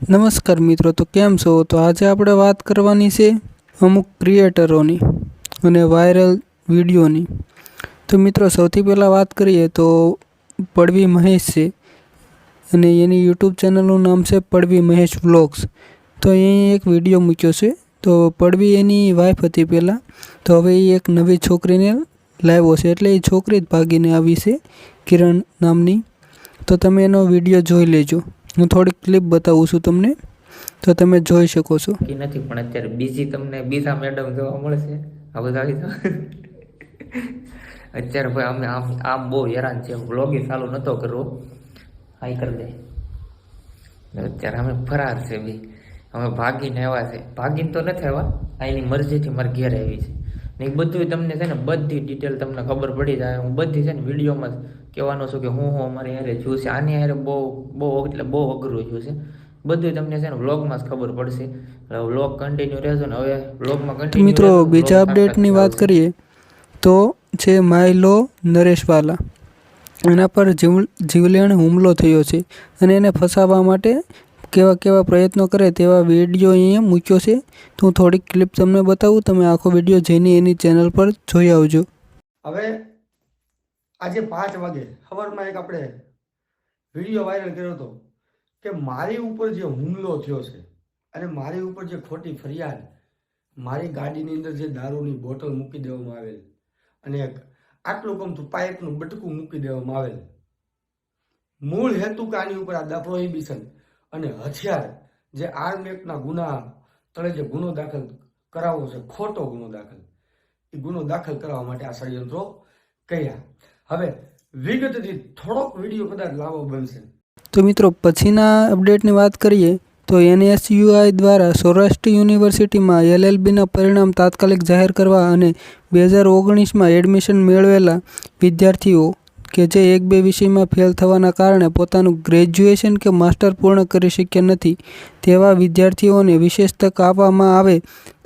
નમસ્કાર મિત્રો, તો કેમ છો? તો આજે આપણે વાત કરવાની છે અમુક ક્રિએટરોની અને વાયરલ વિડીયોની. તો મિત્રો સૌથી પહેલાં વાત કરીએ તો પડવી મહેશ છે અને એની યુટ્યુબ ચેનલનું નામ છે પડવી મહેશ વ્લોગ્સ. તો અહીં એક વિડીયો મૂક્યો છે. તો પડવી એની વાઈફ હતી પહેલાં, તો હવે એ એક નવી છોકરીને લાવ્યો છે, એટલે એ છોકરી જ ભાગીને આવી છે, કિરણ નામની. તો તમે એનો વિડીયો જોઈ લેજો. હું થોડીક ક્લિપ બતાવું છું તમને, તો તમે જોઈ શકો છો. નથી પણ અત્યારે બીજી તમને બીજા મેડમ જોવા મળશે આ બધા અત્યારે ભાઈ અમે આમ બહુ હેરાન છે. વ્લોગિંગ ચાલુ નતો કરવો, હાઈ કરી દે. અત્યારે અમે ફરાર છે બી, અમે ભાગીને આવ્યા છે. ભાગીને તો નથી આવ્યા, આ એની મરજીથી મારે ઘેર આવી છે ને. એ બધું તમને છે ને બધી ડિટેલ તમને ખબર પડી જાય. હું બધી છે ને વિડીયોમાં કહેવાનો છું કે હું અમારે યારે જોયું છે. આની યારે બહુ એટલે બહુ અઘરું જોયું છે. બધું તમને છે ને વ્લોગમાં જ ખબર પડશે. વ્લોગ કન્ટિન્યુ રહેજો ને. હવે વ્લોગમાં કન્ટિન્યુ મિત્રો બીજા અપડેટની વાત કરીએ તો છે માયલો નરેશવાલા. એના પર જીવલેણ હુમલો થયો છે અને એને ફસાવવા માટે કેવા કેવા પ્રયત્નો કરે તેવા વિડીયો અહીંયા મૂક્યો છે. તો હું થોડીક ક્લિપ તમને બતાવું, તમે આખો વિડીયો જઈને એની ચેનલ પર જોઈ આવજો. હવે આજે 5 વાગે સવારમાં એક આપણે વિડીયો વાયરલ કર્યો હતો કે મારી ઉપર જે હુમલો થયો છે અને મારી ઉપર જે ખોટી ફરિયાદ, મારી ગાડીની અંદર જે દારૂની બોટલ મૂકી દેવામાં આવેલ અને આટલું ગમતું પાઇપનું બટકું મૂકી દેવામાં આવેલ, મૂળ હેતુ કે આની ઉપર આ પ્રોહિબિશન અને હથિયાર જે આર્મ એક્ટના ગુના તળે જે ગુનો દાખલ કરાવવો છે, ખોટો ગુનો દાખલ, એ ગુનો દાખલ કરવા માટે આ ષડયંત્રો કર્યા. હવે વિગતથી થોડોક વિડીયો કદાચ લાવો બનશે. તો મિત્રો પછીના અપડેટની વાત કરીએ તો NSUI દ્વારા સૌરાષ્ટ્ર યુનિવર્સિટીમાં LLBના પરિણામ તાત્કાલિક જાહેર કરવા અને 2019માં એડમિશન મેળવેલા વિદ્યાર્થીઓ કે જે 1-2 વિષયમાં ફેલ થવાના કારણે પોતાનું ગ્રેજ્યુએશન કે માસ્ટર પૂર્ણ કરી શક્યા નથી તેવા વિદ્યાર્થીઓને વિશેષ તક આપવામાં આવે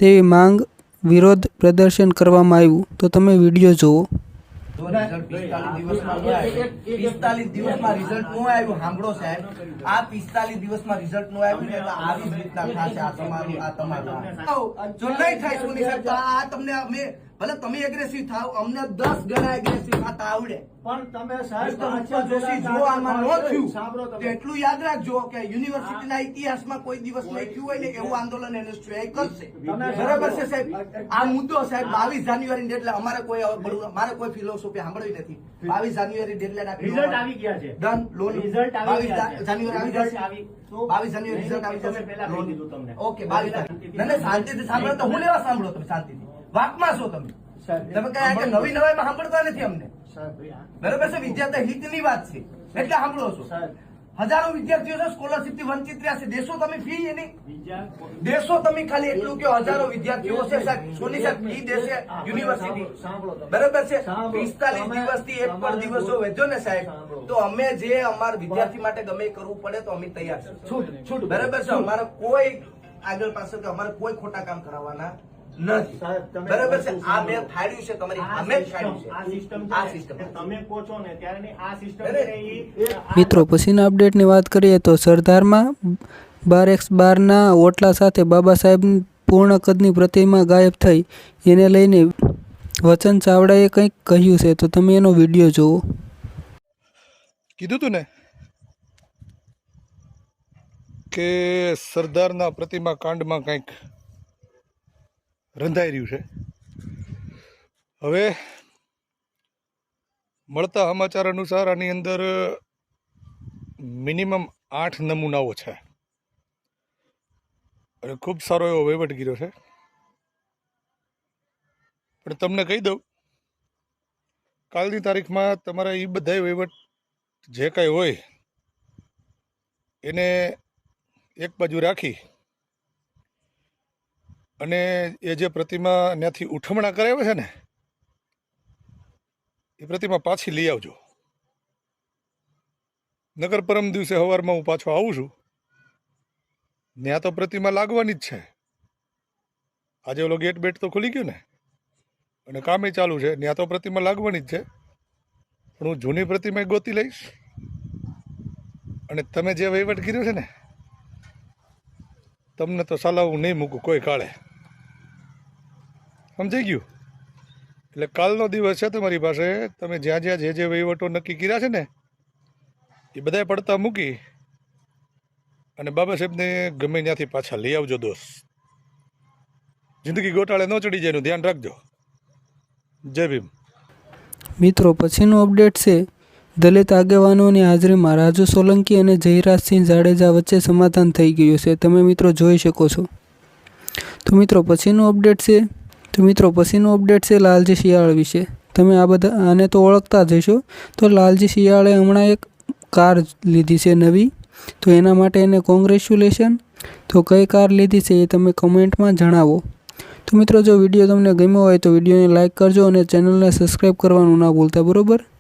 તેવી માંગ વિરોધ પ્રદર્શન કરવામાં આવ્યું. તો તમે વિડીયો જુઓ. 45 દિવસમાં રિઝલ્ટ નો આવ્યું. સાંભળો સાહેબ, આ 45 દિવસમાં રિઝલ્ટ નો આવ્યું ને આવી જ રીતના થશે. આ તમારું જો નહીં થાય સોની સાહેબ, તો આ તમને અમે ભલે તમે એગ્રેસિવ થાવ, અમને 10 ગણા એગ્રેસિવ થતા આવડે. પણ તમે સાહેબ જોશી જો આમાં ન થયું તો એટલું યાદ રાખજો કે યુનિવર્સિટીના ઇતિહાસમાં કોઈ દિવસ નહીં થયું હોય ને એવું આંદોલન NSUI કરશે. બરાબર છે સાહેબ? આ મુદ્દો સાહેબ 22 જાન્યુઆરી ડેડલાઇન, અમારે કોઈ ફિલોસોફી સાંભળવી નથી. 22 જાન્યુઆરી ડેડલાઇન આપી, રિઝલ્ટ આવી ગયા છે, ડન. લોન રિઝલ્ટ 22 જાન્યુઆરી આવી જશે. 22 જાન્યુઆરી રિઝલ્ટ આવી જશે. પહેલા કહી દીધું તમને. ઓકે 22 ના શાંતિથી સાંભળો. તો હું લેવા સાંભળો તમે શાંતિથી. વાતમાં છો તમે. તમે કઈ નવી નવાઈમાં સાંભળતા નથી અમને. બરાબર છે? વિદ્યાર્થી હિતની વાત છે એટલે સાંભળો છો. હજારો વિદ્યાર્થીઓ છે સ્કોલરશીપ થી વંચિત રહ્યા છે. દેશો તમે ફી એની દેશો તમે ખાલી એટલું કે હજારો વિદ્યાર્થીઓ છે સાહેબ, સોની સાહેબ ફી દેશે યુનિવર્સિટી. બરાબર છે? 45 દિવસથી એક પણ દિવસો વધ્યો ને સાહેબ, તો અમે જે અમારા વિદ્યાર્થી માટે ગમે કરવું પડે તો અમે તૈયાર છીએ. બરાબર છે? અમારે કોઈ આગળ પાસે કે અમારે કોઈ ખોટા કામ કરાવવાના નથી. બરાબર છે? આ મેં ફાડ્યું છે તમારી સામે જ ફાડ્યું છે. આ સિસ્ટમ તમે પહોંચો ને ત્યારે આ સિસ્ટમ. મિત્રો પછીના અપડેટની વાત કરીએ તો સરદારમાં 12x12ના ઓટલા સાથે બાબા સાહેબની પૂર્ણ કદની પ્રતિમા ગાયબ થઈ. એને લઈને વચન ચાવડાએ કંઈક કહ્યું છે, તો તમે એનો વિડીયો જુઓ. કીધું તું ને કે સરદારના પ્રતિમા કાંડમાં કંઈક રંધાઈ રહ્યું છે. હવે મળતા સમાચાર અનુસાર આની અંદર મિનિમમ 8 નમૂનાઓ છે અને ખૂબ સારો એવો વહીવટ કર્યો છે. પણ તમને કહી દઉં, કાલની તારીખમાં તમારા એ બધા વહીવટ જે કાંઈ હોય એને એક બાજુ રાખી અને એ જે પ્રતિમા ત્યાંથી ઉઠમણા કરાવે છે ને, એ પ્રતિમા પાછી લઈ આવજો. નગર પરમ દિવસે સવારમાં હું પાછો આવું છું, ત્યાં તો પ્રતિમા લાગવાની જ છે. આજે ઓલો ગેટ બેટ તો ખુલી ગયું ને અને કામે ચાલુ છે, ત્યાં તો પ્રતિમા લાગવાની જ છે. પણ હું જૂની પ્રતિમા ગોતી લઈશ અને તમે જે વહીવટ કર્યો છે ને તમને તો સાલા હું નહીં મૂકું કોઈ કાળે. સમજાઈ ગયું? એટલે કાલનો દિવસ છે તમારી પાસે. તમે જ્યાં જ્યાં જે વહીવટો નક્કી કર્યા છે ને એ બધાય પડતા મૂકી અને બાબા સાહેબને ગમે ત્યાંથી પાછા લઈ આવજો દોસ્ત. જિંદગી ગોટાળે ન ચડી જાય એનું ધ્યાન રાખજો. જય ભીમ. મિત્રો પછીનું અપડેટ છે, દલિત આગેવાનોની હાજરીમાં રાજુ સોલંકી અને જયરાજસિંહ જાડેજા વચ્ચે સમાધાન થઈ ગયું છે. તમે મિત્રો જોઈ શકો છો. તો મિત્રો પછીનું અપડેટ છે લાલજી શિયાળ વિશે. તમે આ બધા આને તો ઓળખતા જ હશો. તો લાલજી શિયાળે હમણાં એક કાર લીધી છે નવી, તો એના માટે એને કોંગ્રેચ્યુલેશન. તો કઈ કાર લીધી છે એ તમે કમેન્ટમાં જણાવો. તો મિત્રો જો વિડીયો તમને ગમ્યો હોય તો વિડીયોને લાઇક કરજો અને ચેનલને સબસ્ક્રાઈબ કરવાનું ના ભૂલતા, બરોબર.